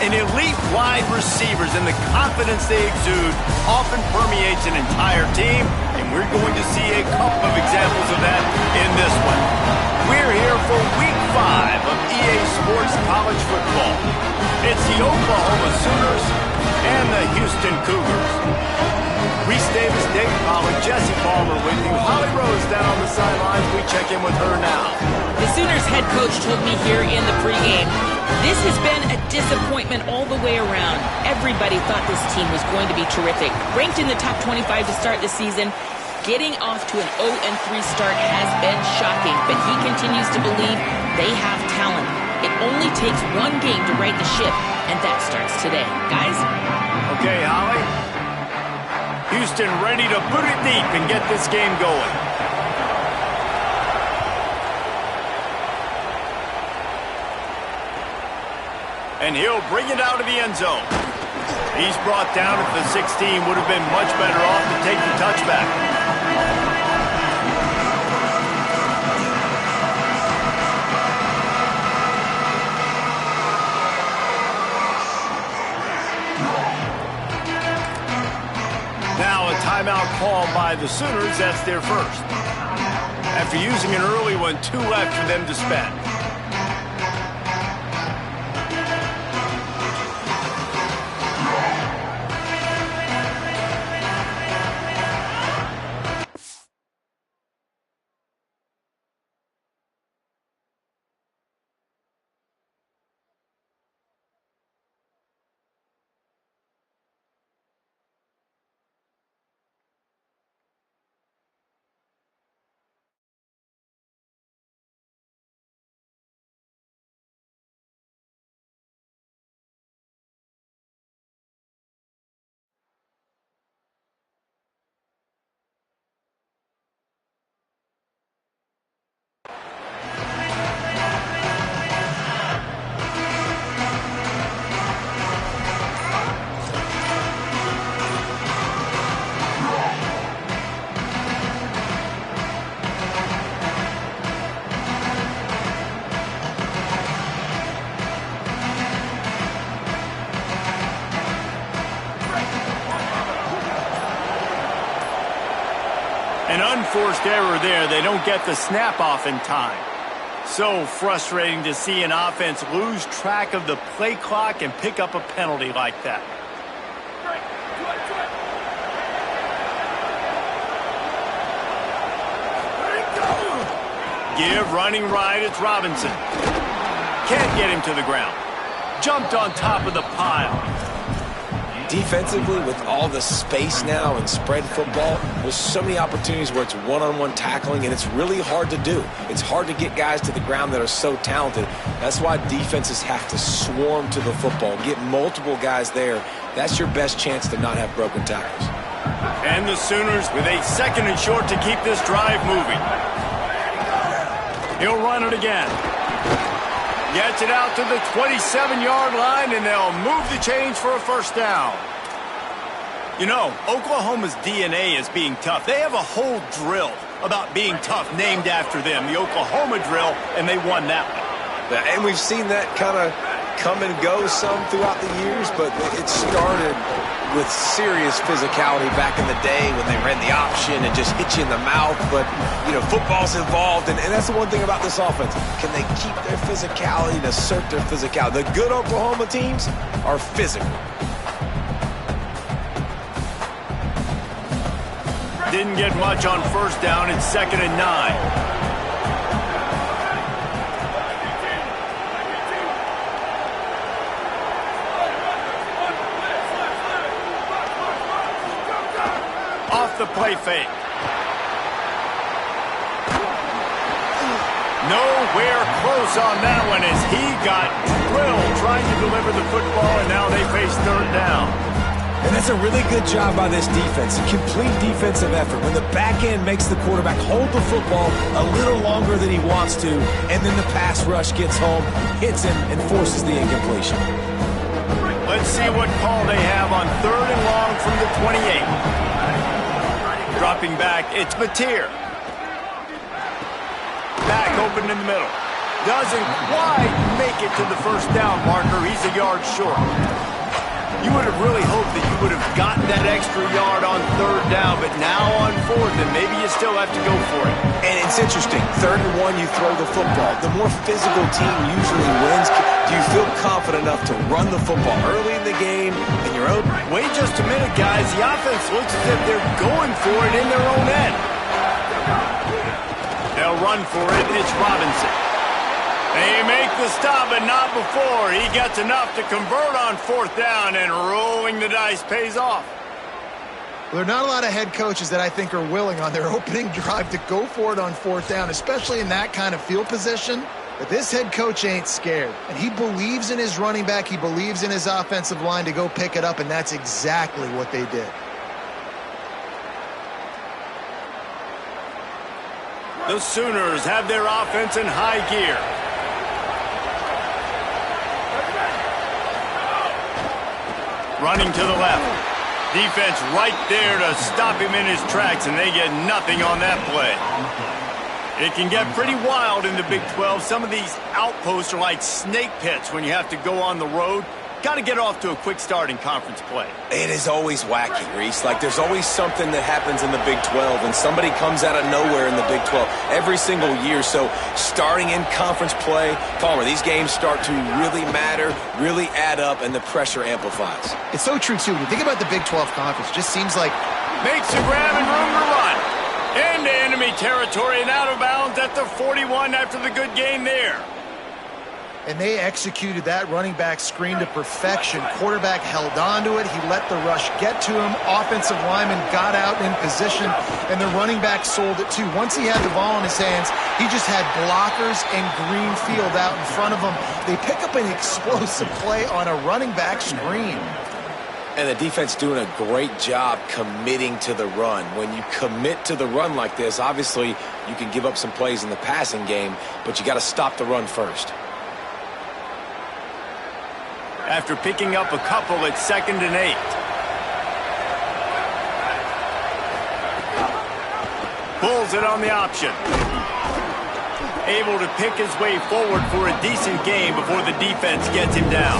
and elite wide receivers, and the confidence they exude often permeates an entire team, and we're going to see a couple of examples of that in this one. We're here for Week 5 of EA Sports College Football. It's the Oklahoma Sooners and the Houston Cougars. Reese Davis, Dave Pollard, Jesse Palmer with you. Holly Rose down on the sidelines. We check in with her now. The Sooners head coach told me here in the pregame, this has been a disappointment all the way around. Everybody thought this team was going to be terrific. Ranked in the top 25 to start the season, getting off to an 0-3 start has been shocking, but he continues to believe they have talent. It only takes one game to right the ship, and that starts today. Guys? Okay, Holly. Houston ready to boot it deep and get this game going. And he'll bring it out of the end zone. He's brought down at the 16. Would have been much better off to take the touchback. Now a timeout call by the Sooners. That's their first. After using an early one, 2 left for them to spend. An unforced error there. They don't get the snap off in time. So frustrating to see an offense lose track of the play clock and pick up a penalty like that. Give running right. It's Robinson. Can't get him to the ground. Jumped on top of the pile. Defensively, with all the space now and spread football, there's so many opportunities where it's one-on-one tackling, and it's really hard to do. It's hard to get guys to the ground that are so talented. That's why defenses have to swarm to the football, get multiple guys there. That's your best chance to not have broken tackles. And the Sooners with a 2nd and short to keep this drive moving. He'll run it again. Gets it out to the 27-yard line, and they'll move the chains for a first down. You know, Oklahoma's DNA is being tough. They have a whole drill about being tough named after them, the Oklahoma drill, and they won that one. And we've seen that kind of come and go some throughout the years, but it started with serious physicality back in the day when they ran the option and just hit you in the mouth. But, you know, football's involved, and that's the one thing about this offense. Can they keep their physicality and assert their physicality? The good Oklahoma teams are physical. Didn't get much on first down. It's 2nd and 9. The play fake. Nowhere close on that one as he got drilled trying to deliver the football, and now they face 3rd down. And that's a really good job by this defense, a complete defensive effort. When the back end makes the quarterback hold the football a little longer than he wants to, and then the pass rush gets home, hits him, and forces the incompletion. Let's see what call they have on 3rd and long from the 28. Dropping back, it's Batir. Back open in the middle. Doesn't quite make it to the first down marker. He's a yard short. You would have really hoped that you would have gotten that extra yard on third down, but now on fourth, and maybe you still have to go for it. And it's interesting. 3rd and 1, you throw the football. The more physical team usually wins. Do you feel confident enough to run the football early in the game in your own? Wait just a minute, guys. The offense looks as if they're going for it in their own end. They'll run for it. It's Robinson. They make the stop, but not before. He gets enough to convert on 4th down, and rolling the dice pays off. Well, there are not a lot of head coaches that I think are willing on their opening drive to go for it on 4th down, especially in that kind of field position. But this head coach ain't scared, and he believes in his running back. He believes in his offensive line to go pick it up, and that's exactly what they did. The Sooners have their offense in high gear. Running to the left. Defense right there to stop him in his tracks, and they get nothing on that play. It can get pretty wild in the Big 12. Some of these outposts are like snake pits when you have to go on the road. Got to get off to a quick start in conference play. It is always wacky, Reese. Like, there's always something that happens in the Big 12, and somebody comes out of nowhere in the Big 12 every single year. So starting in conference play, Palmer, these games start to really matter, really add up, and the pressure amplifies. It's so true, too. When you think about the Big 12 Conference, it just seems like... Makes a grab and room to run. Into enemy territory and out of bounds at the 41 after the good gain there. And they executed that running back screen to perfection. Quarterback held on to it. He let the rush get to him. Offensive lineman got out in position, and the running back sold it too. Once he had the ball in his hands, he just had blockers and green field out in front of him. They pick up an explosive play on a running back screen. And the defense doing a great job committing to the run. When you commit to the run like this, obviously you can give up some plays in the passing game, but you got to stop the run first. After picking up a couple at 2nd and 8. Pulls it on the option. Able to pick his way forward for a decent game before the defense gets him down.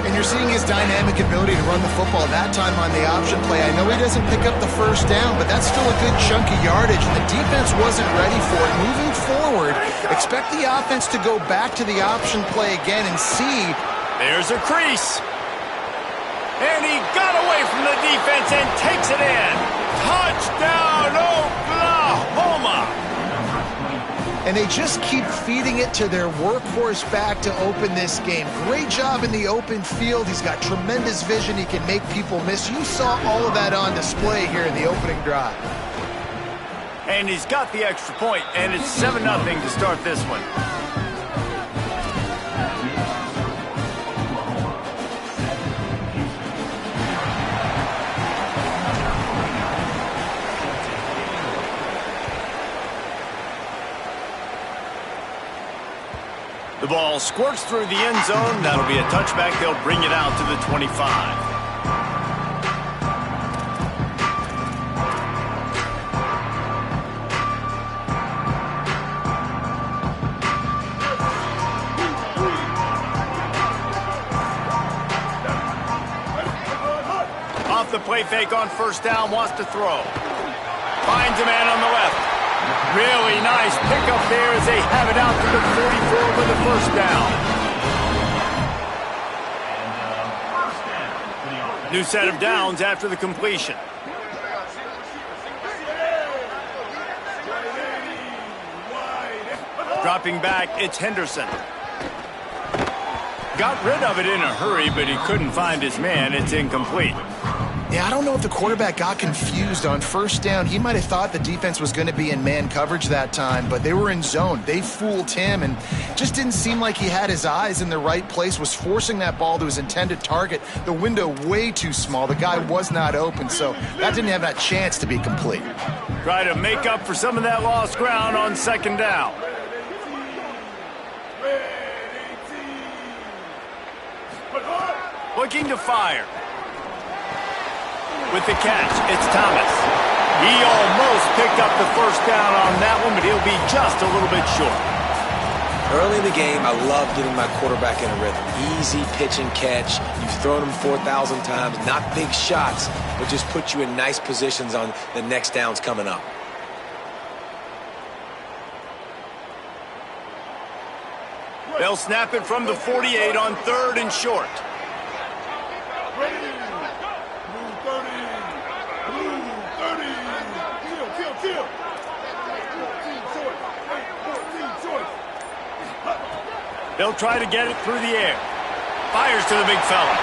And you're seeing his dynamic ability to run the football that time on the option play. I know he doesn't pick up the first down, but that's still a good chunk of yardage, and the defense wasn't ready for it. Moving forward, expect the offense to go back to the option play again and see. There's a crease. And he got away from the defense and takes it in. Touchdown, Oklahoma! And they just keep feeding it to their workhorse back to open this game. Great job in the open field. He's got tremendous vision. He can make people miss. You saw all of that on display here in the opening drive. And he's got the extra point, and it's 7-0 to start this one. The ball squirts through the end zone. That'll be a touchback. They'll bring it out to the 25. Off the play fake on first down, wants to throw. Finds a man on the left. Really nice pickup there as they have it out to the 44 for the first down. New set of downs after the completion. Dropping back, it's Henderson. Got rid of it in a hurry, but he couldn't find his man. It's incomplete. Yeah, I don't know if the quarterback got confused on first down. He might have thought the defense was going to be in man coverage that time, but they were in zone. They fooled him, and just didn't seem like he had his eyes in the right place, was forcing that ball to his intended target. The window way too small. The guy was not open, so that didn't have that chance to be complete. Try to make up for some of that lost ground on second down. Looking to fire. With the catch, it's Thomas. He almost picked up the first down on that one, but he'll be just a little bit short. Early in the game, I love getting my quarterback in a rhythm. Easy pitch and catch. You've thrown them 4,000 times. Not big shots, but just put you in nice positions on the next downs coming up. They'll snap it from the 48 on 3rd and short. They'll try to get it through the air. Fires to the big fella.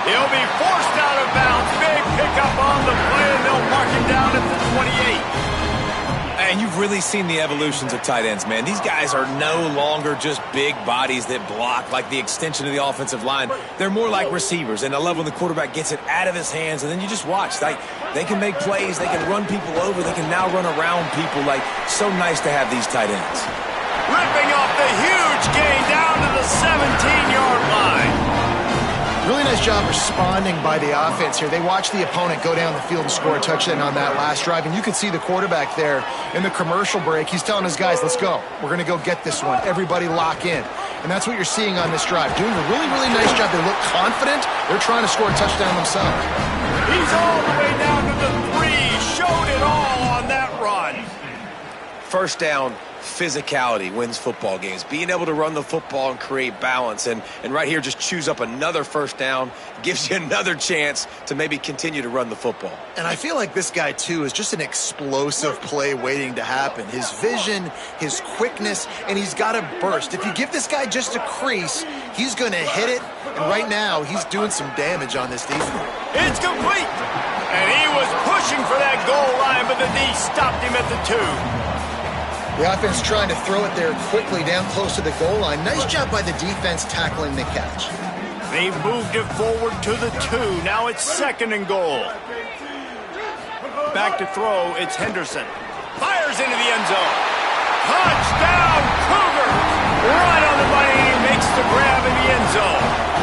He'll be forced out of bounds. Big pickup on the play, and they'll mark him down at the 28. And you've really seen the evolutions of tight ends, man. These guys are no longer just big bodies that block like the extension of the offensive line. They're more like receivers, and I love when the quarterback gets it out of his hands, and then you just watch. Like, they can make plays. They can run people over. They can now run around people. Like, so nice to have these tight ends. Ripping off the huge gain down to the 17-yard line. Really nice job responding by the offense here. They watched the opponent go down the field and score a touchdown on that last drive, and you could see the quarterback there in the commercial break. He's telling his guys, let's go. We're going to go get this one. Everybody lock in. And that's what you're seeing on this drive. Doing a really, really nice job. They look confident. They're trying to score a touchdown themselves. He's all the way down to the 3. Showed it all on that run. First down, physicality wins football games. Being able to run the football and create balance. And right here, just choose up another first down. Gives you another chance to maybe continue to run the football. And I feel like this guy, too, is just an explosive play waiting to happen. His vision, his quickness, and he's got a burst. If you give this guy just a crease, he's going to hit it. And right now, he's doing some damage on this defense. It's complete. And he was pushing for that goal line, but the D stopped him at the 2. The offense trying to throw it there quickly down close to the goal line. Nice job by the defense tackling the catch. They moved it forward to the 2. Now it's 2nd and goal. Back to throw. It's Henderson. Fires into the end zone. Touchdown, Cougars! Right on the money. He makes the grab in the end zone.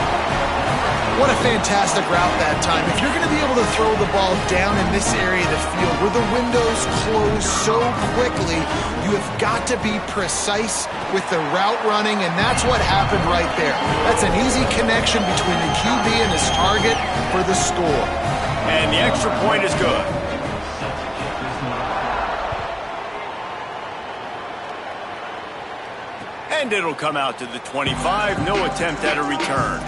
What a fantastic route that time. If you're going to be able to throw the ball down in this area of the field where the windows close so quickly, you have got to be precise with the route running, and that's what happened right there. That's an easy connection between the QB and his target for the score. And the extra point is good. And it'll come out to the 25. No attempt at a return.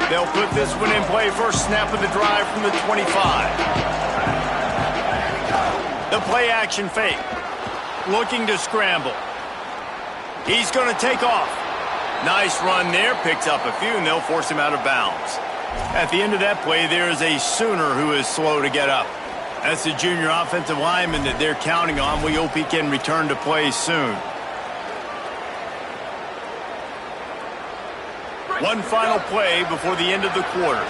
They'll put this one in play. First snap of the drive from the 25. The play action fake. Looking to scramble. He's going to take off. Nice run there. Picks up a few, and they'll force him out of bounds. At the end of that play, there is a Sooner who is slow to get up. That's the junior offensive lineman that they're counting on. We hope he can return to play soon. One final play before the end of the quarter.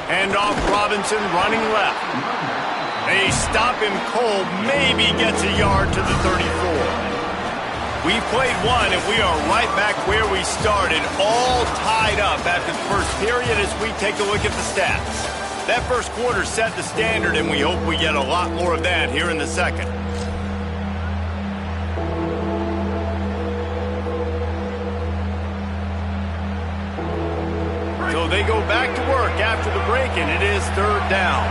Handoff, Robinson running left. They stop him cold, maybe gets a yard to the 34. We played one, and we are right back where we started, all tied up after the first period as we take a look at the stats. That first quarter set the standard, and we hope we get a lot more of that here in the second. So they go back to work after the break, and it is 3rd down.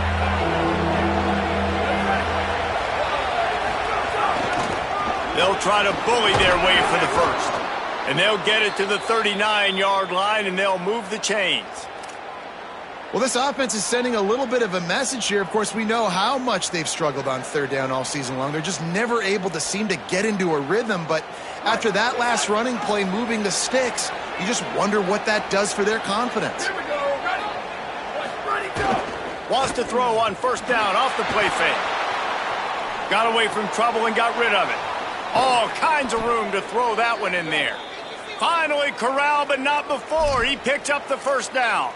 They'll try to bully their way for the first. And they'll get it to the 39-yard line, and they'll move the chains. Well, this offense is sending a little bit of a message here. Of course, we know how much they've struggled on 3rd down all season long. They're just never able to seem to get into a rhythm. But after that last running play, moving the sticks, you just wonder what that does for their confidence. Here we go. Ready, go. Wants to throw on 1st down off the play fake. Got away from trouble and got rid of it. All kinds of room to throw that one in there. Finally corralled, but not before. He picked up the 1st down.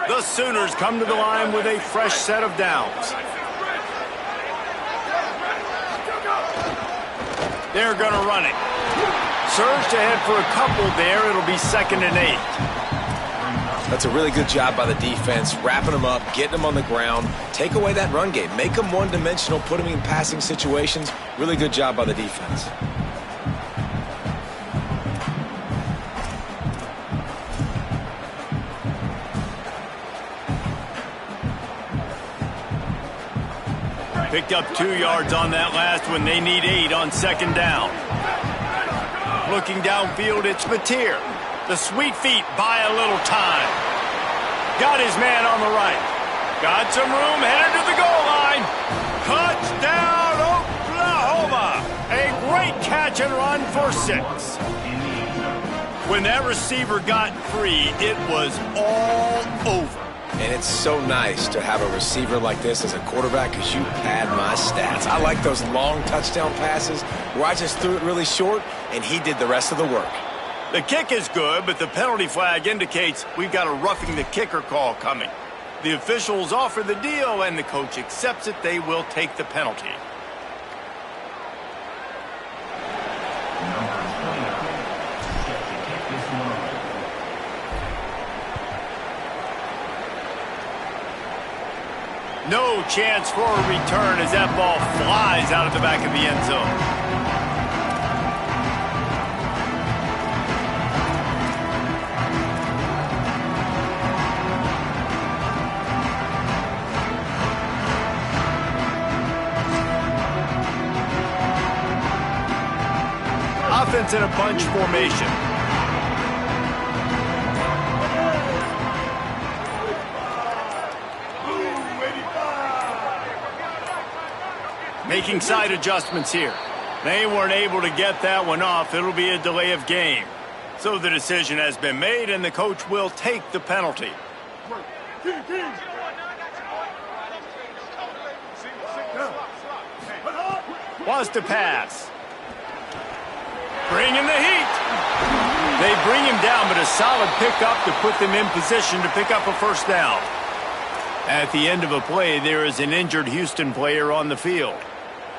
The Sooners come to the line with a fresh set of downs. They're going to run it. Surged ahead for a couple there. It'll be 2nd and 8. That's a really good job by the defense, wrapping them up, getting them on the ground. Take away that run game. Make them one-dimensional, put them in passing situations. Really good job by the defense. Picked up 2 yards on that last one. They need 8 on 2nd down. Looking downfield, it's Mateer. The sweet feet buy a little time. Got his man on the right. Got some room, headed to the goal line. Touchdown, Oklahoma. A great catch and run for 6. When that receiver got free, it was all over. And it's so nice to have a receiver like this as a quarterback because you pad my stats. I like those long touchdown passes where I just threw it really short and he did the rest of the work. The kick is good, but the penalty flag indicates we've got a roughing the kicker call coming. The officials offer the deal and the coach accepts it. They will take the penalty. No chance for a return as that ball flies out of the back of the end zone. Offense in a bunch formation. Making side adjustments here. They weren't able to get that one off. It'll be a delay of game. So the decision has been made, and the coach will take the penalty. Wants to pass. Bringing the heat. They bring him down, but a solid pickup to put them in position to pick up a 1st down. At the end of a play, there is an injured Houston player on the field.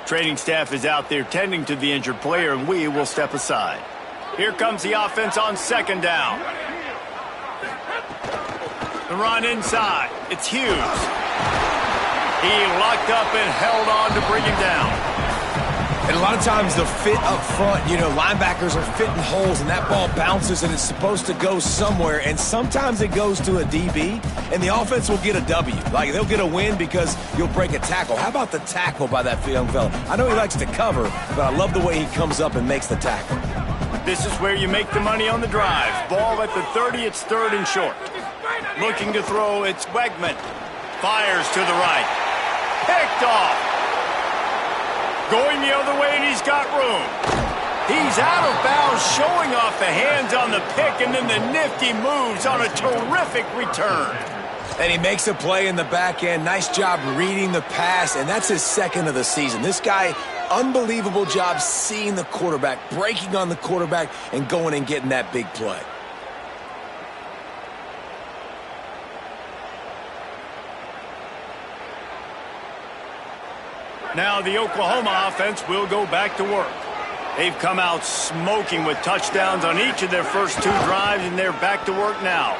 Training staff is out there tending to the injured player, and we will step aside. Here comes the offense on 2nd down. The run inside. It's Hughes. He locked up and held on to bring him down. And a lot of times the fit up front, you know, linebackers are fitting holes and that ball bounces and it's supposed to go somewhere. And sometimes it goes to a DB and the offense will get a W. Like they'll get a win because you'll break a tackle. How about the tackle by that young fella? I know he likes to cover, but I love the way he comes up and makes the tackle. This is where you make the money on the drive. Ball at the 30, it's 3rd and short. Looking to throw, it's Wegman. Fires to the right. Picked off. Going the other way, and he's got room. He's out of bounds, showing off the hands on the pick, and then the nifty moves on a terrific return. And he makes a play in the back end. Nice job reading the pass, and that's his 2nd of the season. This guy, unbelievable job seeing the quarterback, breaking on the quarterback, and going and getting that big play. Now the Oklahoma offense will go back to work. They've come out smoking with touchdowns on each of their first 2 drives, and they're back to work now.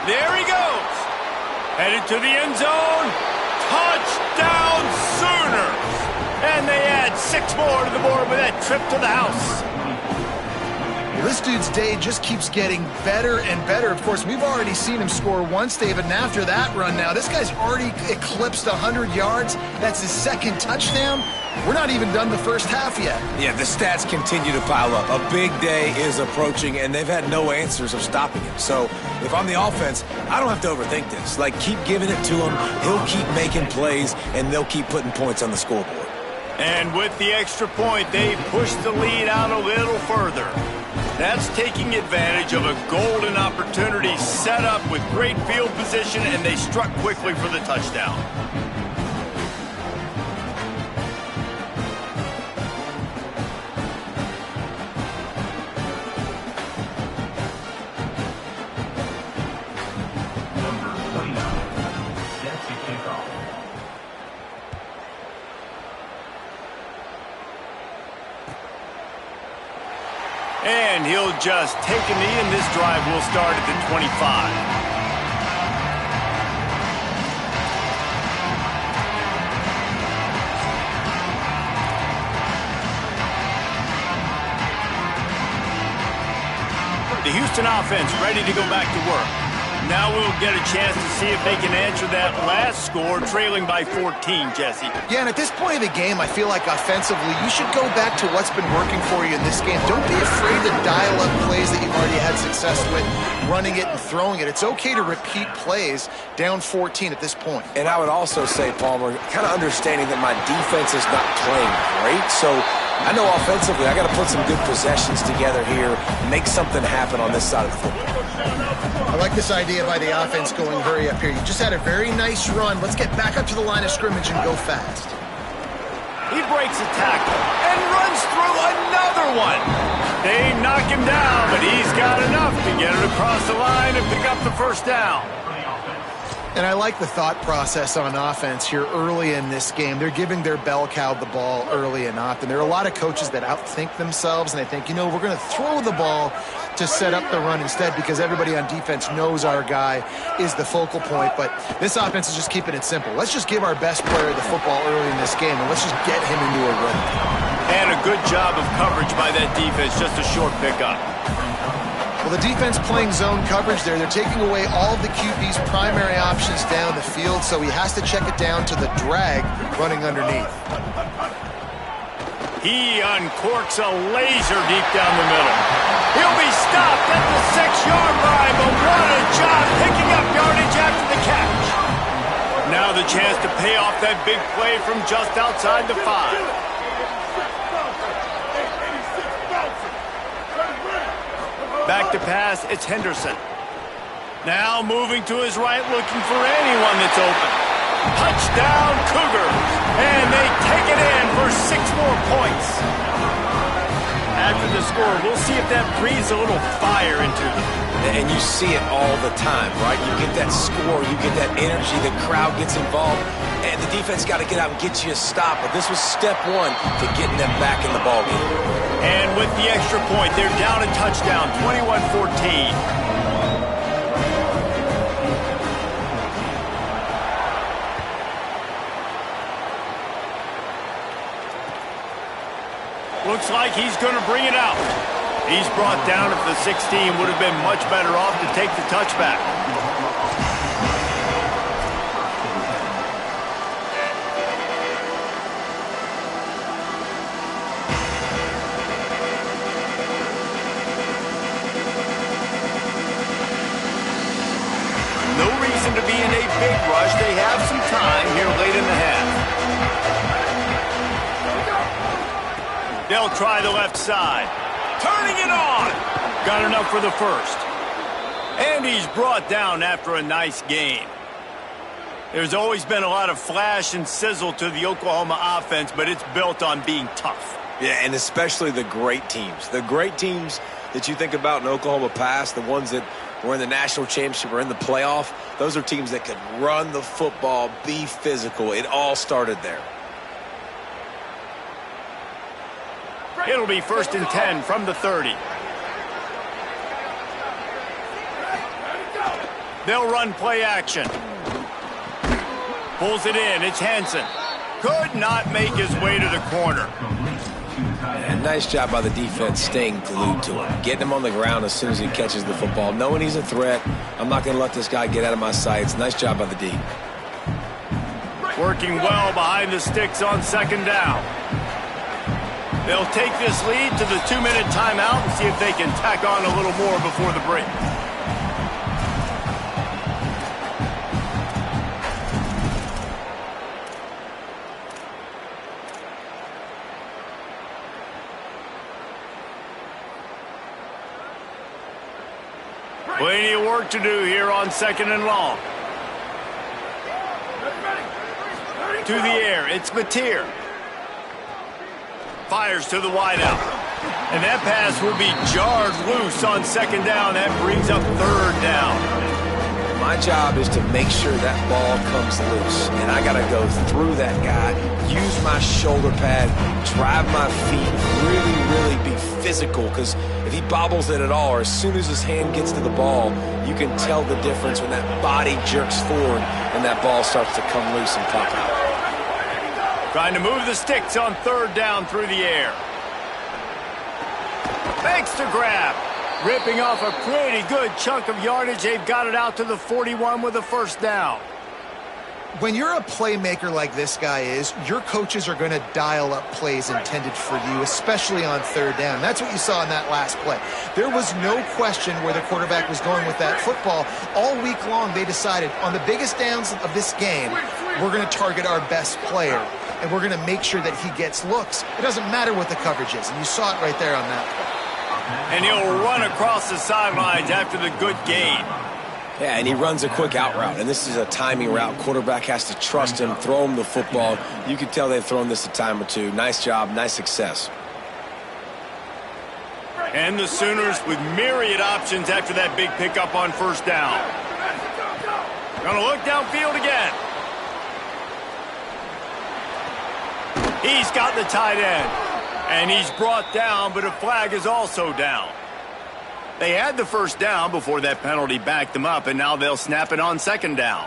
There he goes. Headed to the end zone. Touchdown Sooners. And they add 6 more to the board with that trip to the house. Well, this dude's day just keeps getting better and better. Of course, we've already seen him score once, David, and after that run now, this guy's already eclipsed 100 yards. That's his 2nd touchdown. We're not even done the first half yet. Yeah, the stats continue to pile up. A big day is approaching, and they've had no answers of stopping him. So if I'm the offense, I don't have to overthink this. Like, keep giving it to him. He'll keep making plays, and they'll keep putting points on the scoreboard. And with the extra point, they push the lead out a little further. That's taking advantage of a golden opportunity set up with great field position, and they struck quickly for the touchdown. And he'll just take a knee, and this drive will start at the 25. The Houston offense ready to go back to work. Now we'll get a chance to see if they can answer that last score, trailing by 14, Jesse. Yeah, and at this point of the game, I feel like offensively, you should go back to what's been working for you in this game. Don't be afraid to dial up plays that you've already had success with, running it and throwing it. It's okay to repeat plays down 14 at this point. And I would also say, Palmer, kind of understanding that my defense is not playing great, so I know offensively I got to put some good possessions together here, make something happen on this side of the football. I like this idea by the offense going hurry up here. You just had a very nice run. Let's get back up to the line of scrimmage and go fast. He breaks a tackle and runs through another one. They knock him down, but he's got enough to get it across the line and pick up the first down. And I like the thought process on offense here early in this game. They're giving their bell cow the ball early and often. There are a lot of coaches that outthink themselves, and they think, you know, we're going to throw the ball to set up the run instead because everybody on defense knows our guy is the focal point. But this offense is just keeping it simple. Let's just give our best player the football early in this game, and let's just get him into a rhythm. And a good job of coverage by that defense, just a short pickup. Well, the defense playing zone coverage there. They're taking away all of the QB's primary options down the field, so he has to check it down to the drag running underneath. He uncorks a laser deep down the middle. He'll be stopped at the 6-yard line, but what a job picking up yardage after the catch. Now the chance to pay off that big play from just outside the 5. Back to pass, it's Henderson. Now moving to his right, looking for anyone that's open. Touchdown, Cougars. And they take it in for 6 more points. After the score, we'll see if that breathes a little fire into them. And you see it all the time, right? You get that score, you get that energy, the crowd gets involved, and the defense got to get out and get you a stop. But this was step 1 to getting them back in the ballgame. And with the extra point, they're down a touchdown, 21-14. Looks like he's going to bring it out. He's brought down at the 16. Would have been much better off to take the touchback. No reason to be in a big rush. They have some time here late in the half. They'll try the left side. Turning it on. Got enough for the first. And he's brought down after a nice gain. There's always been a lot of flash and sizzle to the Oklahoma offense, but it's built on being tough. Yeah, and especially the great teams. The great teams that you think about in Oklahoma past, the ones that were in the national championship or in the playoff, those are teams that could run the football, be physical. It all started there. It'll be 1st and 10 from the 30. They'll run play action. Pulls it in. It's Hansen. Could not make his way to the corner. And nice job by the defense staying glued to him. Getting him on the ground as soon as he catches the football. Knowing he's a threat. I'm not going to let this guy get out of my sights. Nice job by the D. Working well behind the sticks on 2nd down. They'll take this lead to the 2-minute timeout and see if they can tack on a little more before the break. Plenty of work to do here on 2nd and long. To the air, it's Mateer. Fires to the wideout. And that pass will be jarred loose on 2nd down. That brings up 3rd down. My My job is to make sure that ball comes loose, and I got to go through that guy, use my shoulder pad, drive my feet, really be physical, because if he bobbles it at all, or as soon as his hand gets to the ball, you can tell the difference when that body jerks forward and that ball starts to come loose and pop out. Trying to move the sticks on third down through the air. Thanks to grab. Ripping off a pretty good chunk of yardage. They've got it out to the 41 with a first down. When you're a playmaker like this guy is, your coaches are going to dial up plays intended for you, especially on third down. That's what you saw in that last play. There was no question where the quarterback was going with that football. All week long, they decided on the biggest downs of this game, we're going to target our best player, and we're going to make sure that he gets looks. It doesn't matter what the coverage is, and you saw it right there on that play. And he'll run across the sidelines after the good gain. Yeah, and he runs a quick out route, and this is a timing route. Quarterback has to trust him, throw him the football. You can tell they've thrown this a time or two. Nice job, nice success. And the Sooners with myriad options after that big pickup on first down. Gonna look downfield again. He's got the tight end. And he's brought down, but a flag is also down. They had the first down before that penalty backed them up, and now they'll snap it on second down.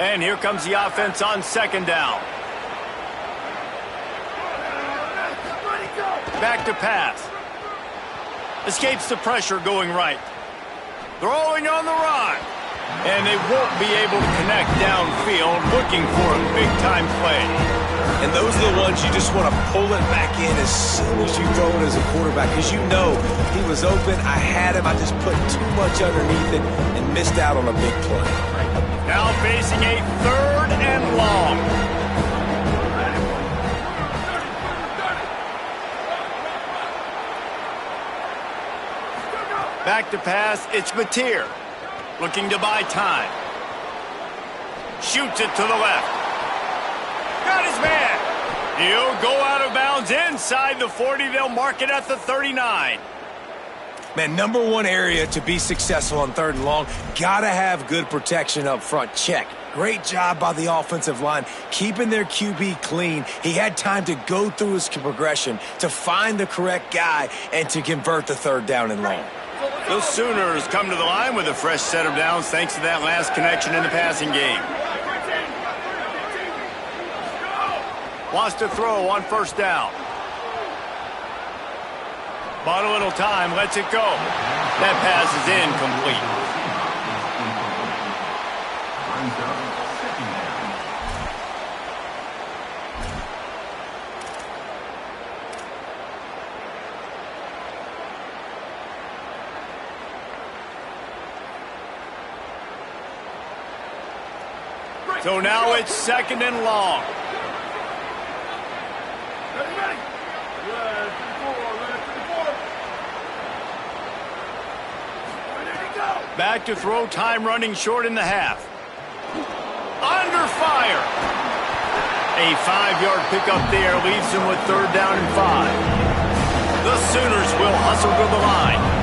And here comes the offense on second down. Back to pass. Escapes the pressure going right. Throwing on the run. And they won't be able to connect downfield, looking for a big-time play. And those are the ones you just want to pull it back in as soon as you throw it as a quarterback, because you know he was open, I had him, I just put too much underneath it and missed out on a big play. Now facing a third and long. Back to pass, it's Mateer. Looking to buy time. Shoots it to the left. Got his man. He'll go out of bounds inside the 40. They'll mark it at the 39. Man, number one area to be successful on third and long, gotta have good protection up front. Check. Great job by the offensive line, keeping their QB clean. He had time to go through his progression to find the correct guy and to convert the third down and long. The Sooners come to the line with a fresh set of downs thanks to that last connection in the passing game. Wants to throw on first down. Bought a little time, lets it go. That pass is incomplete. So now it's second and long. Back to throw, time running short in the half. Under fire. A 5-yard pickup there leaves them with third down and 5. The Sooners will hustle to the line.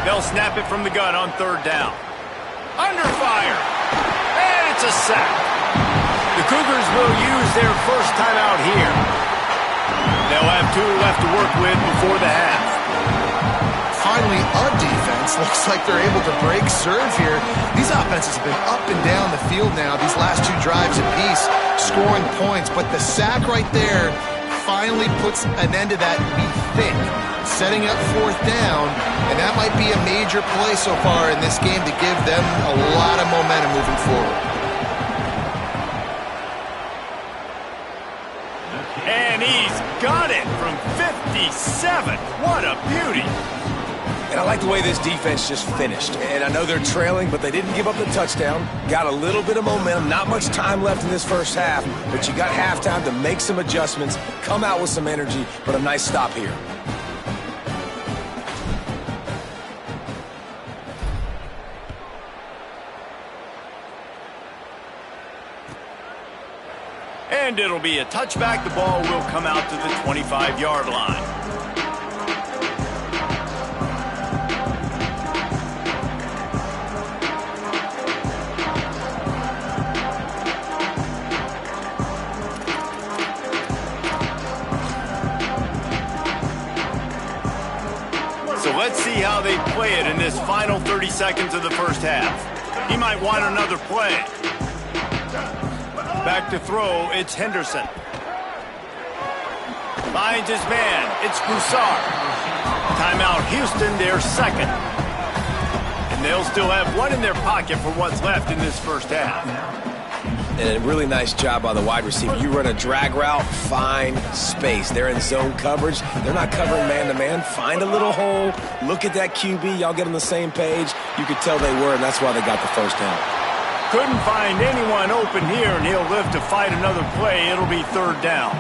They'll snap it from the gun on third down. Under fire. And it's a sack. The Cougars will use their first timeout here. They'll have 2 left to work with before the half. Finally, a defense looks like they're able to break serve here. These offenses have been up and down the field now, these last 2 drives apiece, scoring points. But the sack right there finally puts an end to that, we think. Setting up fourth down, and that might be a major play so far in this game to give them a lot of momentum moving forward. And he's got it from 57. What a beauty. And I like the way this defense just finished. And I know they're trailing, but they didn't give up the touchdown. Got a little bit of momentum. Not much time left in this first half, but you got halftime to make some adjustments, come out with some energy, but a nice stop here. And it'll be a touchback. The ball will come out to the 25-yard line. So let's see how they play it in this final 30 seconds of the first half. He might want another play. Back to throw, it's Henderson. Finds his man, it's Broussard. Timeout Houston, their second. And they'll still have one in their pocket for what's left in this first half. And a really nice job by the wide receiver. You run a drag route, find space. They're in zone coverage. They're not covering man-to-man. Find a little hole. Look at that QB. Y'all get on the same page. You could tell they were, and that's why they got the first down. Couldn't find anyone open here, and he'll live to fight another play. It'll be third down.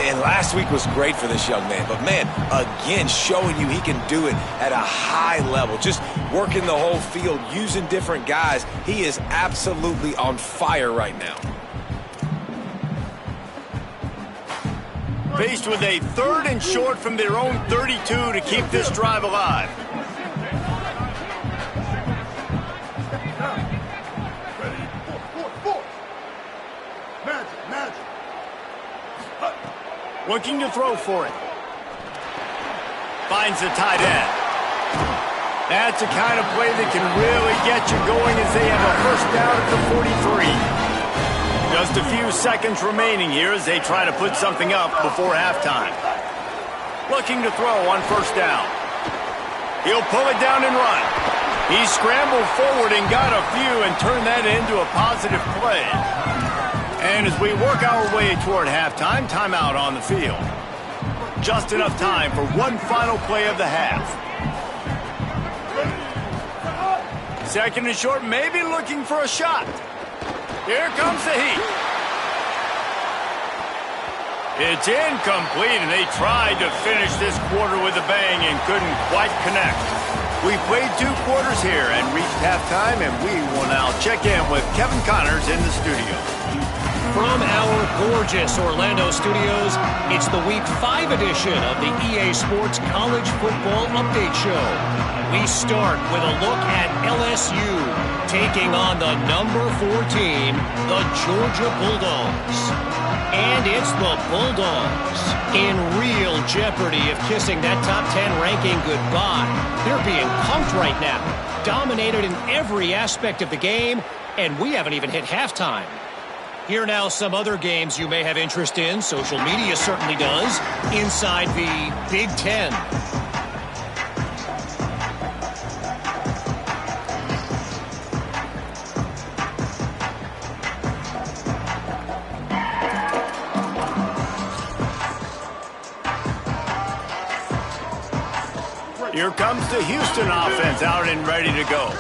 And last week was great for this young man. But, man, again, showing you he can do it at a high level. Just working the whole field, using different guys. He is absolutely on fire right now. Faced with a third and short from their own 32 to keep this drive alive. Looking to throw for it. Finds the tight end. That's the kind of play that can really get you going as they have a first down at the 43. Just a few seconds remaining here as they try to put something up before halftime. Looking to throw on first down. He'll pull it down and run. He scrambled forward and got a few and turned that into a positive play. And as we work our way toward halftime, timeout on the field. Just enough time for one final play of the half. Second and short, maybe looking for a shot. Here comes the heat. It's incomplete, and they tried to finish this quarter with a bang and couldn't quite connect. We played 2 quarters here and reached halftime, and we will now check in with Kevin Connors in the studio. From our gorgeous Orlando studios, it's the Week 5 edition of the EA Sports College Football Update Show. We start with a look at LSU taking on the number 4 team, the Georgia Bulldogs. And it's the Bulldogs in real jeopardy of kissing that top 10 ranking goodbye. They're being pumped right now, dominated in every aspect of the game, and we haven't even hit halftime. Here now some other games you may have interest in. Social media certainly does. Inside the Big Ten. Here comes the Houston offense out and ready to go.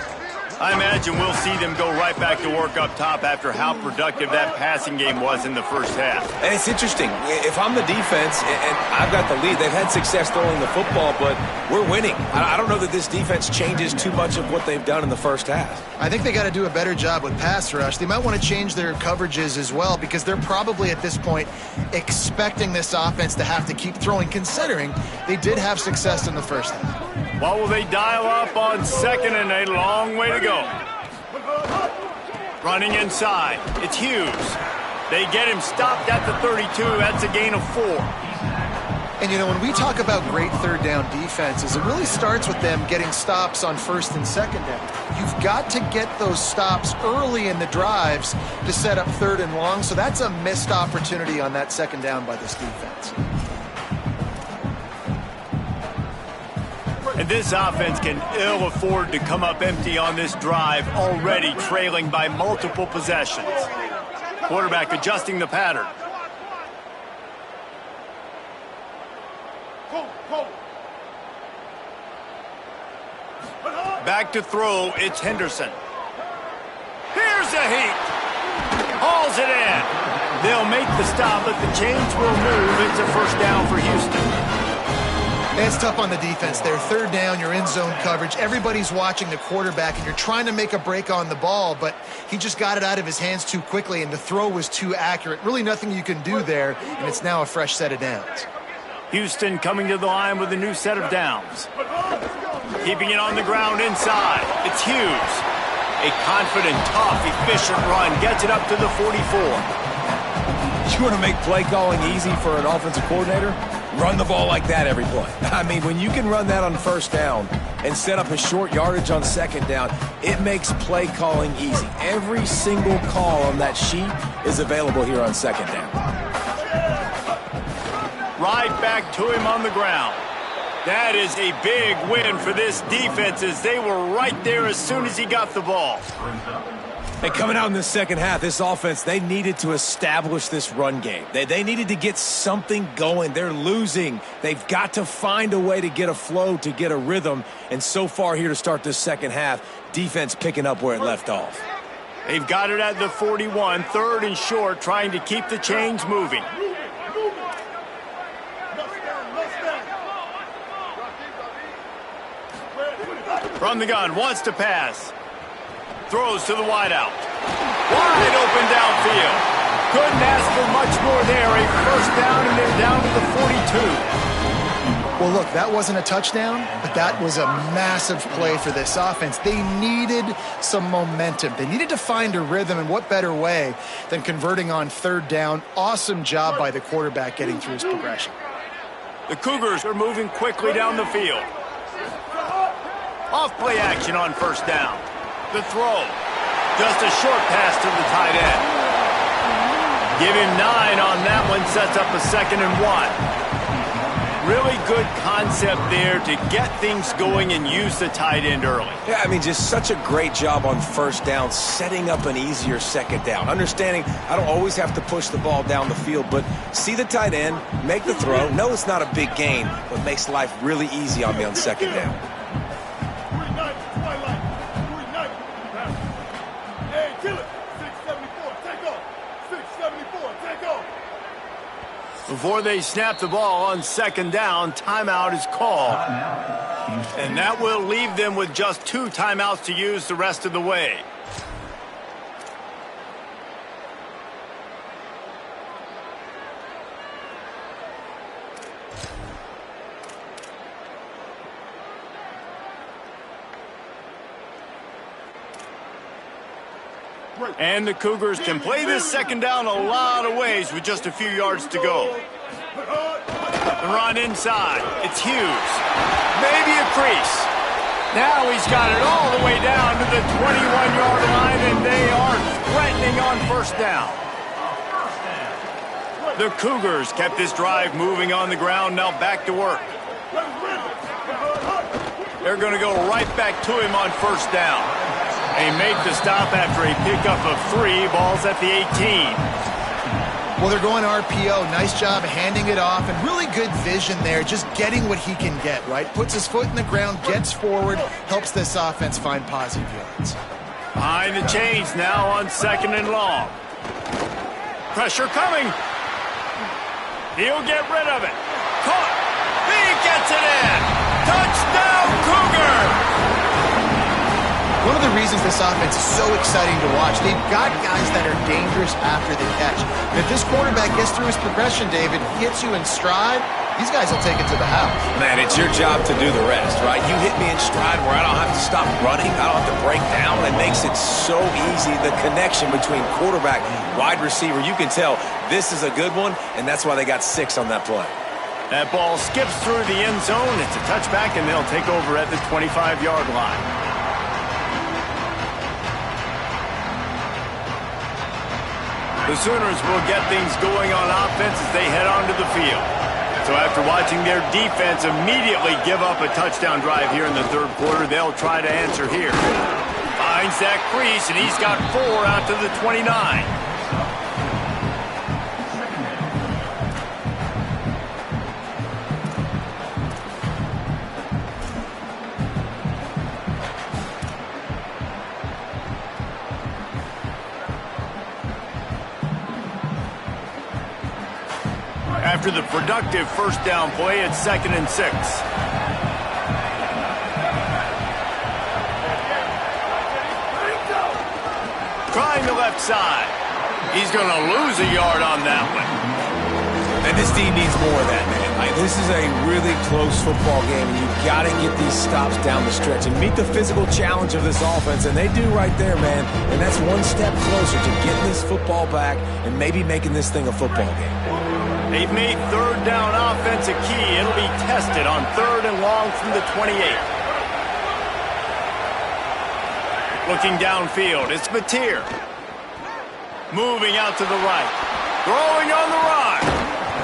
I imagine we'll see them go right back to work up top after how productive that passing game was in the first half. And it's interesting. If I'm the defense and I've got the lead, they've had success throwing the football, but we're winning. I don't know that this defense changes too much of what they've done in the first half. I think they got to do a better job with pass rush. They might want to change their coverages as well because they're probably at this point expecting this offense to have to keep throwing, considering they did have success in the first half. What will they dial up on second and a long way to go? Running inside, it's Hughes. They get him stopped at the 32. That's a gain of 4. And, you know, when we talk about great third down defenses, it really starts with them getting stops on first and second down. You've got to get those stops early in the drives to set up third and long, so that's a missed opportunity on that second down by this defense. And this offense can ill afford to come up empty on this drive, already trailing by multiple possessions. Quarterback adjusting the pattern. Back to throw, it's Henderson. Here's the heat. Hauls it in. They'll make the stop, but the chains will move. It's a first down for Houston. It's tough on the defense there. Third down, you're in zone coverage. Everybody's watching the quarterback, and you're trying to make a break on the ball, but he just got it out of his hands too quickly, and the throw was too accurate. Really nothing you can do there, and it's now a fresh set of downs. Houston coming to the line with a new set of downs. Keeping it on the ground inside. It's Hughes. A confident, tough, efficient run. Gets it up to the 44. You want to make play calling easy for an offensive coordinator? Run the ball like that every play. I mean, when you can run that on first down and set up a short yardage on second down, it makes play calling easy. Every single call on that sheet is available here on second down. Right back to him on the ground. That is a big win for this defense as they were right there as soon as he got the ball. And coming out in the second half, this offense, they needed to establish this run game. They needed to get something going. They're losing. They've got to find a way to get a flow, to get a rhythm. And so far here to start this second half, defense picking up where it left off. They've got it at the 41, third and short, trying to keep the chains moving. From the gun, wants to pass. Throws to the wideout. Wide open downfield. Couldn't ask for much more there. A first down, and they're down to the 42. Well, look, that wasn't a touchdown, but that was a massive play for this offense. They needed some momentum. They needed to find a rhythm, and what better way than converting on third down. Awesome job by the quarterback getting through his progression. The Cougars are moving quickly down the field. Off play action on first down. The throw. Just a short pass to the tight end. Give him 9 on that one. Sets up a 2nd and 1. Really good concept there to get things going and use the tight end early. Yeah, I mean, just such a great job on first down, setting up an easier second down. Understanding I don't always have to push the ball down the field, but see the tight end, make the throw. No, it's not a big gain, but makes life really easy on me on second down. Before they snap the ball on second down, timeout is called. And that will leave them with just 2 timeouts to use the rest of the way. And the Cougars can play this second down a lot of ways with just a few yards to go. The run inside. It's Hughes. Maybe a crease. Now he's got it all the way down to the 21-yard line, and they are threatening on first down. The Cougars kept this drive moving on the ground, now back to work. They're going to go right back to him on first down. They make the stop after a pickup of 3. Ball's at the 18. Well, they're going RPO. Nice job handing it off, and really good vision there, just getting what he can get, right? Puts his foot in the ground, gets forward, helps this offense find positive yards. Behind the chains now on 2nd and long. Pressure coming. He'll get rid of it. Caught. He gets it in. Touchdown, Cougar! One of the reasons this offense is so exciting to watch, they've got guys that are dangerous after the catch. And if this quarterback gets through his progression, David, hits you in stride, these guys will take it to the house. Man, it's your job to do the rest, right? You hit me in stride where I don't have to stop running. I don't have to break down. It makes it so easy, the connection between quarterback, wide receiver. You can tell this is a good one, and that's why they got 6 on that play. That ball skips through the end zone. It's a touchback, and they'll take over at the 25-yard line. The Sooners will get things going on offense as they head onto the field. So after watching their defense immediately give up a touchdown drive here in the third quarter, they'll try to answer here. Finds that crease, and he's got 4 out to the 29. After after the productive first down play at 2nd and 6. Trying the left side. He's going to lose a yard on that one. And this team needs more of that, man. This is a really close football game, and you've got to get these stops down the stretch and meet the physical challenge of this offense, and they do right there, man. And that's one step closer to getting this football back and maybe making this thing a football game. They've made third down offense a key. It'll be tested on 3rd and long from the 28. Looking downfield, it's Mateer. Moving out to the right. Throwing on the run.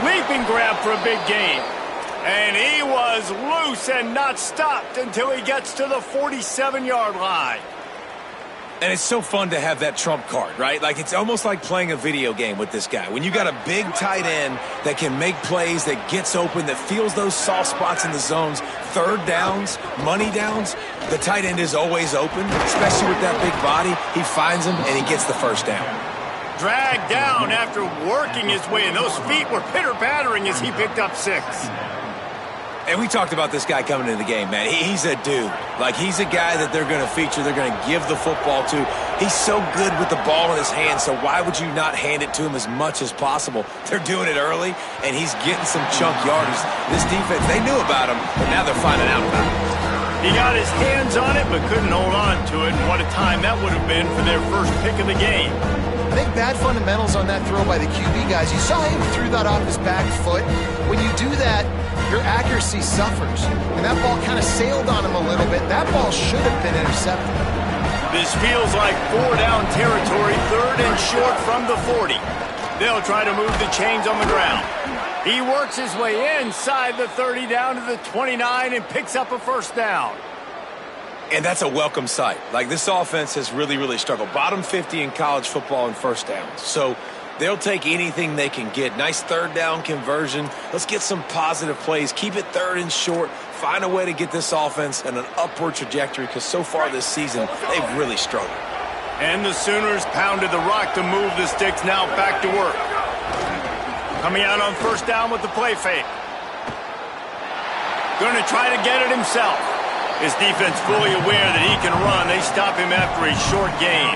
Leaping grab for a big gain. And he was loose and not stopped until he gets to the 47-yard line. And it's so fun to have that trump card, right? Like, it's almost like playing a video game with this guy. When you got a big tight end that can make plays, that gets open, that feels those soft spots in the zones, third downs, money downs, the tight end is always open, especially with that big body. He finds him, and he gets the first down. Dragged down after working his way, and those feet were pitter-pattering as he picked up 6. And we talked about this guy coming into the game, man. He's a dude. Like, he's a guy that they're going to feature, they're going to give the football to. He's so good with the ball in his hands, so why would you not hand it to him as much as possible? They're doing it early, and he's getting some chunk yardage. This defense, they knew about him, but now they're finding out about him. He got his hands on it, but couldn't hold on to it, and what a time that would have been for their first pick of the game. I think bad fundamentals on that throw by the QB guys. You saw him threw that off his back foot. When you do that, your accuracy suffers. And that ball kind of sailed on him a little bit. That ball should have been intercepted. This feels like 4-down territory, 3rd and short from the 40. They'll try to move the chains on the ground. He works his way inside the 30 down to the 29 and picks up a first down. And that's a welcome sight. Like, this offense has really, really struggled. Bottom 50 in college football in first downs. So they'll take anything they can get. Nice third down conversion. Let's get some positive plays. Keep it 3rd and short. Find a way to get this offense in an upward trajectory, because so far this season, they've really struggled. And the Sooners pounded the rock to move the sticks. Now back to work. Coming out on first down with the play fake. Going to try to get it himself. His defense fully aware that he can run. They stop him after a short gain.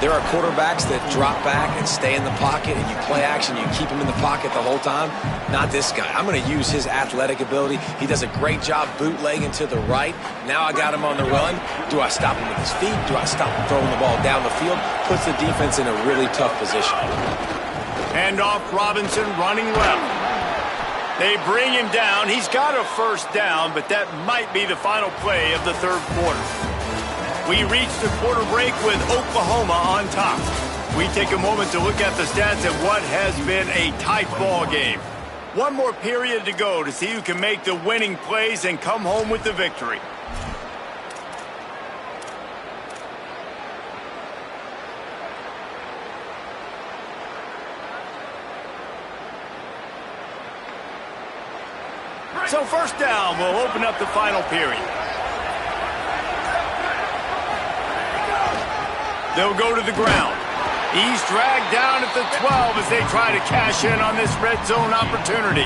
There are quarterbacks that drop back and stay in the pocket, and you play action, you keep him in the pocket the whole time. Not this guy. I'm going to use his athletic ability. He does a great job bootlegging to the right. Now I got him on the run. Do I stop him with his feet? Do I stop him throwing the ball down the field? Puts the defense in a really tough position. Hand off Robinson running left. They bring him down. He's got a first down, but that might be the final play of the 3rd quarter. We reach the quarter break with Oklahoma on top. We take a moment to look at the stats of what has been a tight ball game. One more period to go to see who can make the winning plays and come home with the victory. So first down will open up the final period. They'll go to the ground. He's dragged down at the 12 as they try to cash in on this red zone opportunity.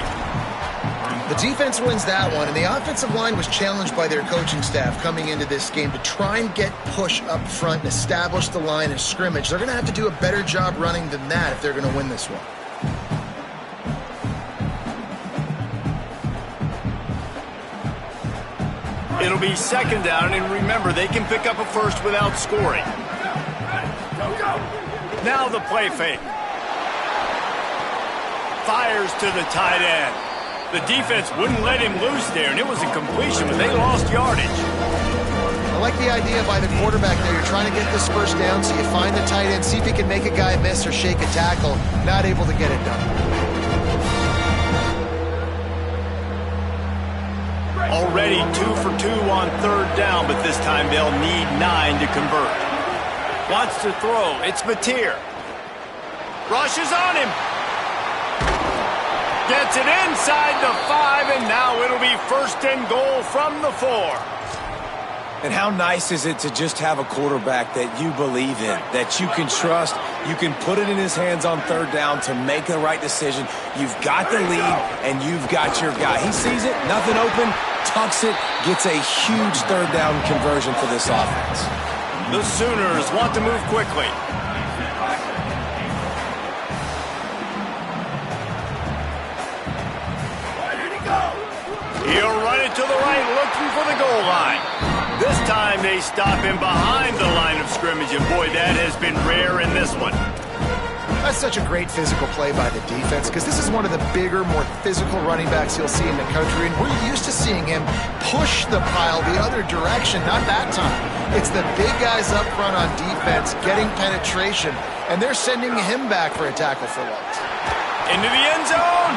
The defense wins that one, and the offensive line was challenged by their coaching staff coming into this game to try and get push up front and establish the line of scrimmage. They're going to have to do a better job running than that if they're going to win this one. It'll be second down, and remember, they can pick up a first without scoring. Now the play fake. Fires to the tight end. The defense wouldn't let him loose there, and it was a completion, but they lost yardage. I like the idea by the quarterback there. You're trying to get this first down, so you find the tight end, see if he can make a guy miss or shake a tackle. Not able to get it done. Already 2 for 2 on third down, but this time they'll need 9 to convert. Wants to throw. It's Mateer. Rushes on him. Gets it inside the 5, and now it'll be first and goal from the 4. And how nice is it to just have a quarterback that you believe in, that you can trust, You can put it in his hands on third down to make the right decision. You've got the lead, and you've got your guy. He sees it, nothing open, tucks it, gets a huge third down conversion for this offense. The Sooners want to move quickly. He'll run it to the right, looking for the goal line. This time they stop him behind the line of scrimmage, and boy, that has been rare in this one. That's such a great physical play by the defense because this is one of the bigger, more physical running backs you'll see in the country, and we're used to seeing him push the pile the other direction, not that time. It's the big guys up front on defense getting penetration, and they're sending him back for a tackle for loss. Into the end zone.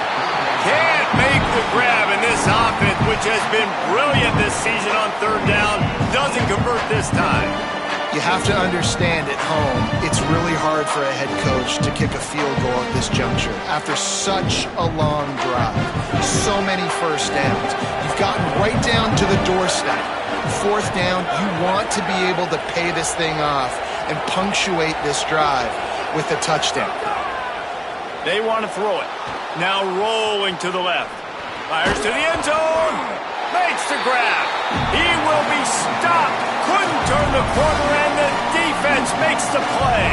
Can't make the grab, and this offense, which has been brilliant this season on third down, doesn't convert this time. You have to understand at home, it's really hard for a head coach to kick a field goal at this juncture after such a long drive. So many first downs. You've gotten right down to the doorstep. Fourth down, you want to be able to pay this thing off and punctuate this drive with a touchdown. They want to throw it. Now rolling to the left. Fires to the end zone. Makes the grab. He will be stopped. Couldn't turn the corner, and the defense makes the play.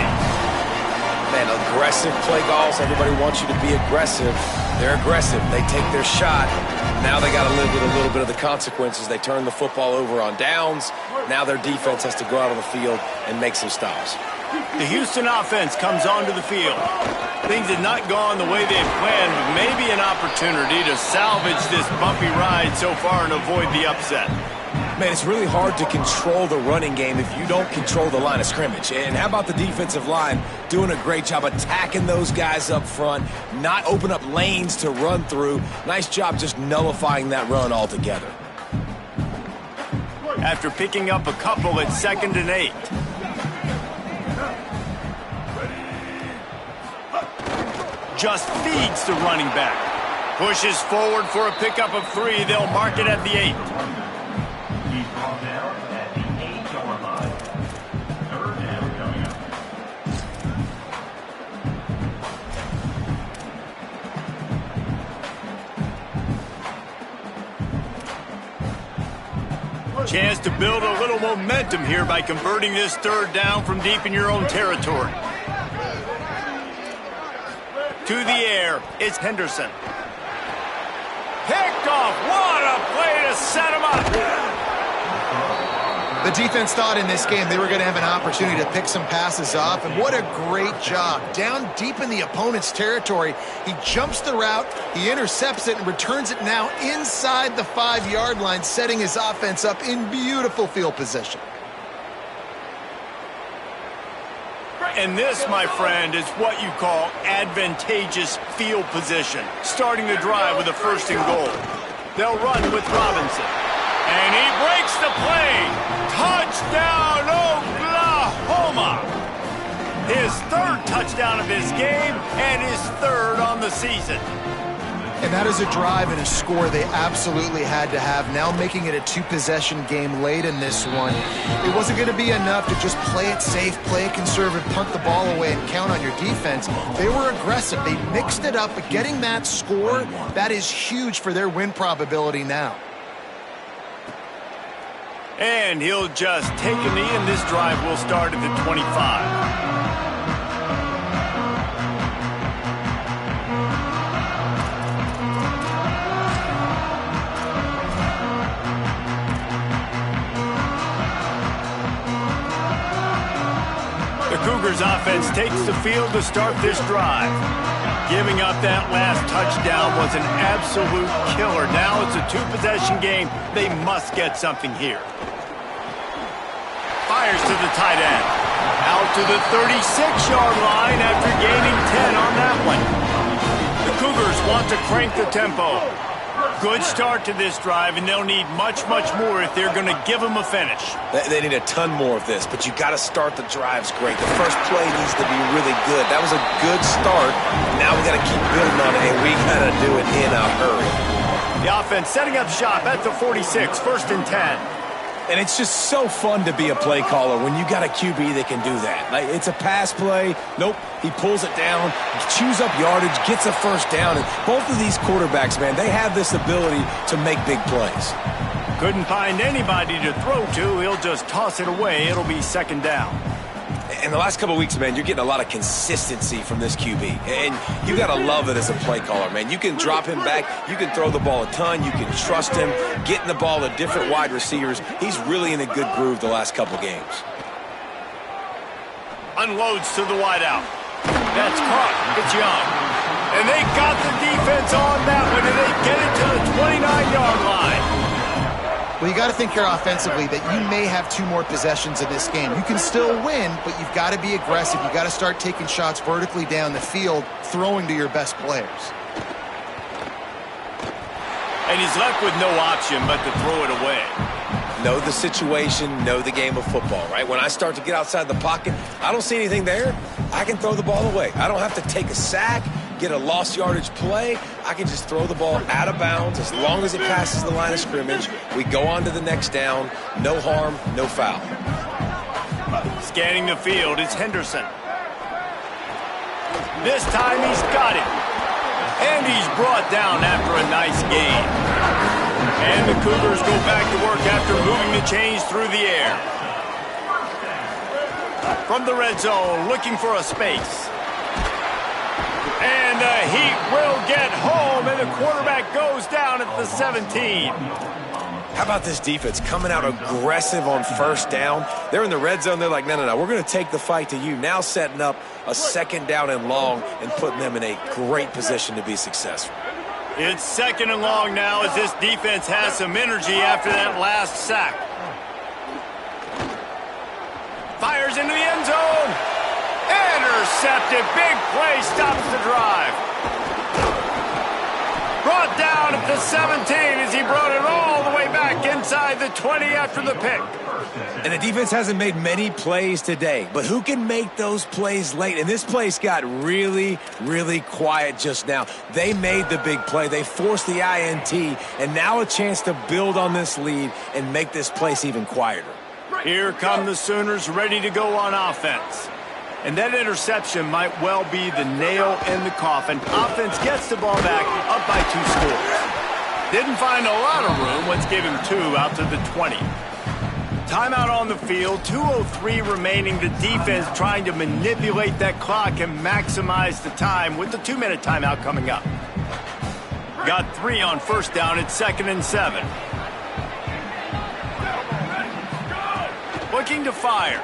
Man, aggressive play calls. Everybody wants you to be aggressive. They're aggressive. They take their shot. Now they got to live with a little bit of the consequences. They turn the football over on downs. Now their defense has to go out on the field and make some stops. The Houston offense comes onto the field. Things had not gone the way they had planned, but maybe an opportunity to salvage this bumpy ride so far and avoid the upset. Man, it's really hard to control the running game if you don't control the line of scrimmage. And how about the defensive line doing a great job attacking those guys up front, not open up lanes to run through. Nice job just nullifying that run altogether. After picking up a couple at 2nd and 8. Just feeds the running back. Pushes forward for a pickup of 3. They'll mark it at the 8. He's brought down at the 8-yard line. Third down coming up. Chance to build a little momentum here by converting this third down from deep in your own territory. To the air, it's Henderson. Picked off. What a play to set him up. The defense thought in this game they were going to have an opportunity to pick some passes off, and what a great job. Down deep in the opponent's territory, he jumps the route, he intercepts it, and returns it now inside the 5-yard line, setting his offense up in beautiful field position. And this, my friend, is what you call advantageous field position. Starting the drive with a 1st and goal. They'll run with Robinson. And he breaks the play. Touchdown, Oklahoma. His 3rd touchdown of this game and his 3rd on the season. And that is a drive and a score they absolutely had to have. Now making it a 2-possession game late in this one. It wasn't going to be enough to just play it safe, play it conservative, punt the ball away, and count on your defense. They were aggressive. They mixed it up, but getting that score, that is huge for their win probability now. And he'll just take a knee, and this drive will start at the 25. The Cougars offense takes the field to start this drive. Giving up that last touchdown was an absolute killer. Now it's a 2-possession game. They must get something here. Fires to the tight end. Out to the 36-yard line after gaining 10 on that one. The Cougars want to crank the tempo. Good start to this drive, and they'll need much, much more if they're going to give them a finish. They need a ton more of this, but you got to start the drives great. The first play needs to be really good. That was a good start. Now we got to keep building on it, and we got to do it in a hurry. The offense setting up shop at the 46, 1st and 10. And it's just so fun to be a play caller when you got a QB that can do that. Like, it's a pass play. Nope, he pulls it down, chews up yardage, gets a first down. And both of these quarterbacks, man, they have this ability to make big plays. Couldn't find anybody to throw to. He'll just toss it away. It'll be second down. In the last couple of weeks, man, you're getting a lot of consistency from this QB. And you got to love it as a play caller, man. You can drop him back. You can throw the ball a ton. You can trust him, getting the ball to different wide receivers. He's really in a good groove the last couple games. Unloads to the wideout. That's caught. It's Young. And they got the defense on that one, and they get it to the 29-yard line. Well, you got to think here offensively that you may have 2 more possessions in this game. You can still win, but you've got to be aggressive. You've got to start taking shots vertically down the field, throwing to your best players. And he's left with no option but to throw it away. Know the situation, know the game of football, right? When I start to get outside the pocket, I don't see anything there, I can throw the ball away. I don't have to take a sack, get a lost yardage play. I can just throw the ball out of bounds as long as it passes the line of scrimmage. We go on to the next down. No harm, no foul. Scanning the field, it's Henderson. This time he's got it. And he's brought down after a nice gain. And the Cougars go back to work after moving the chains through the air. From the red zone, looking for a space. And the Heat will get home, and the quarterback goes down at the 17. How about this defense coming out aggressive on first down? They're in the red zone. They're like, no, we're going to take the fight to you. Now setting up a second down and long and putting them in a great position to be successful. It's second and long now as this defense has some energy after that last sack. Fires into the end zone. Intercepted. Big play stops the drive. Brought down at the 17 as he brought it all the way back inside the 20 after the pick. And the defense hasn't made many plays today, but who can make those plays late? And this place got really, really quiet just now. They made the big play. They forced the INT, and now a chance to build on this lead and make this place even quieter. Here come the Sooners ready to go on offense. And that interception might well be the nail in the coffin. Offense gets the ball back, up by 2 scores. Didn't find a lot of room. Let's give him 2 out to the 20. Timeout on the field, 2:03 remaining. The defense trying to manipulate that clock and maximize the time with the 2-minute timeout coming up. Got 3 on first down. It's 2nd and 7. Looking to fire.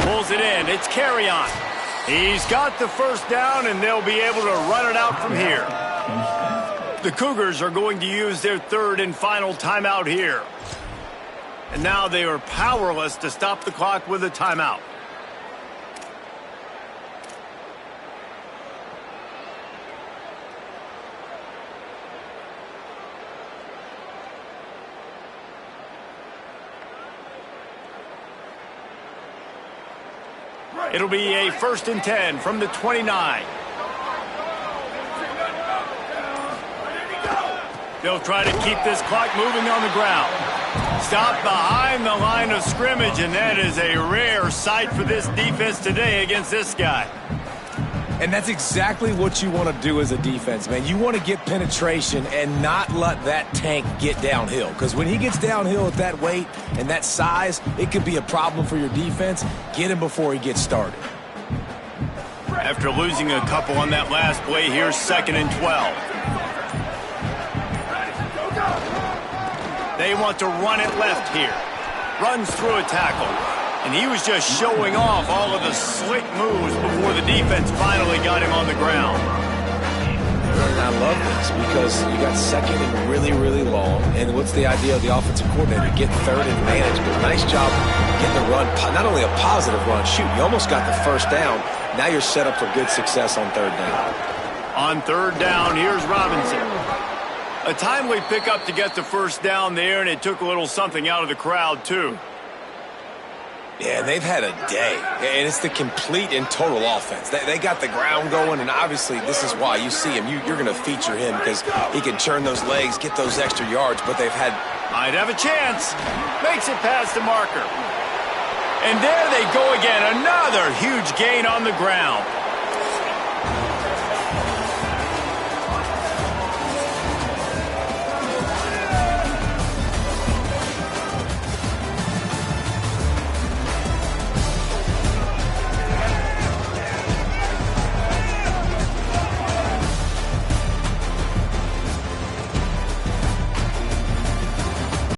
Pulls it in. It's Carrion. He's got the first down, and they'll be able to run it out from here. The Cougars are going to use their 3rd and final timeout here. And now they are powerless to stop the clock with a timeout. It'll be a 1st and 10 from the 29. They'll try to keep this clock moving on the ground. Stop behind the line of scrimmage, and that is a rare sight for this defense today against this guy. And that's exactly what you want to do as a defense, man. You want to get penetration and not let that tank get downhill. Because when he gets downhill at that weight and that size, it could be a problem for your defense. Get him before he gets started. After losing a couple on that last play, here's 2nd and 12. They want to run it left here. Runs through a tackle. And he was just showing off all of the slick moves before the defense finally got him on the ground. And I love this because you got 2nd and really, really long. And what's the idea of the offensive coordinator? Get 3rd and manage. But nice job getting the run. Not only a positive run, shoot, you almost got the first down. Now you're set up for good success on 3rd down. On 3rd down, here's Robinson. A timely pickup to get the first down there, and it took a little something out of the crowd, too. Yeah, they've had a day, and it's the complete and total offense. They got the ground going, and obviously this is why you see him. You're going to feature him because he can churn those legs, get those extra yards, but they've had... Might have a chance. Makes it past the marker. And there they go again, another huge gain on the ground.